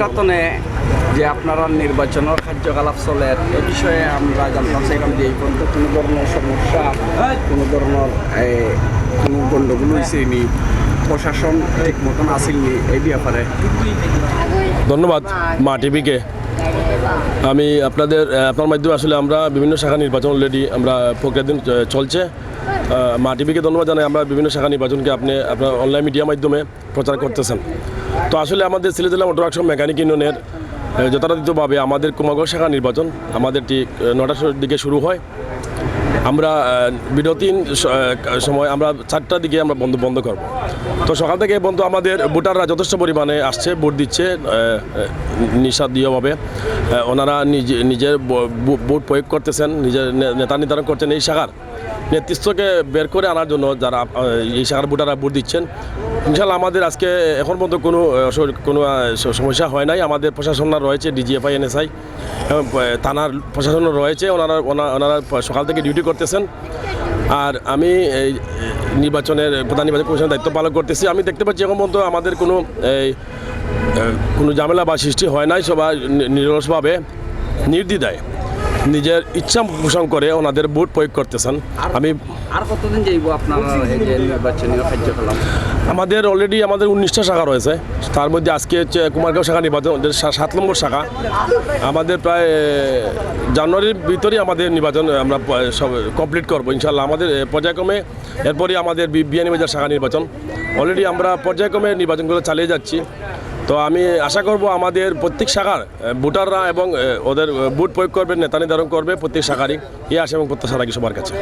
নির্বাচনে যে আপনারা নির্বাচনের কার্যকলাপ চলে এ বিষয়ে আমরা জানতাম চাইলাম যে এই পর্যন্ত কোনো ধরনের সমস্যা কোনো ধরনের কোনো গণ্ডগোল হয়েছে নি প্রশাসন ঠিক মতন আসেননি এই ব্যাপারে। ধন্যবাদ মা টিভিকে। আমি আপনার মাধ্যমে আসলে আমরা বিভিন্ন শাখা নির্বাচন অলরেডি আমরা প্রক্রিয়াধীন চলছে। মা টিভিকে ধন্যবাদ জানাই, আমরা বিভিন্ন শাখা নির্বাচনকে আপনার অনলাইন মিডিয়ার মাধ্যমে প্রচার করতেছেন। তো আসলে আমাদের সিলেট জেলা মোটর ওয়ার্কশপ মেকানিক ইউনিয়নের যথাযথভাবে আমাদের কুমারগঞ্জ শাখা নির্বাচন আমাদের ঠিক 9টার দিকে শুরু হয়। আমরা বিরতির সময় আমরা 4টার দিকে আমরা বন্ধ করব। তো সকাল থেকে বন্ধ আমাদের ভোটাররা যথেষ্ট পরিমাণে আসছে, ভোট দিচ্ছে নিঃস্বার্থীয়ভাবে। ওনারা নিজের ভোট প্রয়োগ করতেছেন, নিজের নেতা নির্ধারণ করছেন। এই শাখার নেতৃত্বকে বের করে আনার জন্য যারা এই শাখার ভোটাররা ভোট দিচ্ছেন, ইনশাল্লাহ আমাদের আজকে এখন পর্যন্ত কোনো সমস্যা হয় নাই। আমাদের প্রশাসনরা রয়েছে, ডিজিএফআই, এনএসআই, থানার প্রশাসন রয়েছে। ওনারা সকাল থেকে ডিউটি করতেছেন। আর আমি এই প্রধান নির্বাচন কমিশনের দায়িত্ব পালন করতেছি। আমি দেখতে পাচ্ছি এখন পর্যন্ত আমাদের কোনো ঝামেলা বা সৃষ্টি হয় নাই। সবাই নিরলসভাবে নির্দ্বিধায় নিজের ইচ্ছা পোষণ করে ওনাদের ভোট প্রয়োগ করতেছেন। আমি আর কতদিন যাইব আপনারা এই যে নির্বাচনীয় কার্যকলাপ? আমাদের অলরেডি 19টা শাখা রয়েছে। তার মধ্যে আজকে হচ্ছে কুমারগাঁও শাখা নির্বাচন 7 নম্বর শাখা। আমাদের প্রায় জানুয়ারির ভিতরেই আমাদের নির্বাচন আমরা সব কমপ্লিট করবো ইনশাল্লাহ। আমাদের পর্যায়ক্রমে এরপরই আমাদের বিয়ানীবাজার শাখা নির্বাচন। অলরেডি আমরা পর্যায়ক্রমে নির্বাচনগুলো চালিয়ে যাচ্ছি। তো আমি আশা করব আমাদের প্রত্যেক শাখার ভোটাররা এবং ওদের ভোট প্রয়োগ করবে, নেতা নির্ধারণ করবে প্রত্যেক শাখারই। এই আশা এবং প্রত্যাশা রাখি সবার কাছে।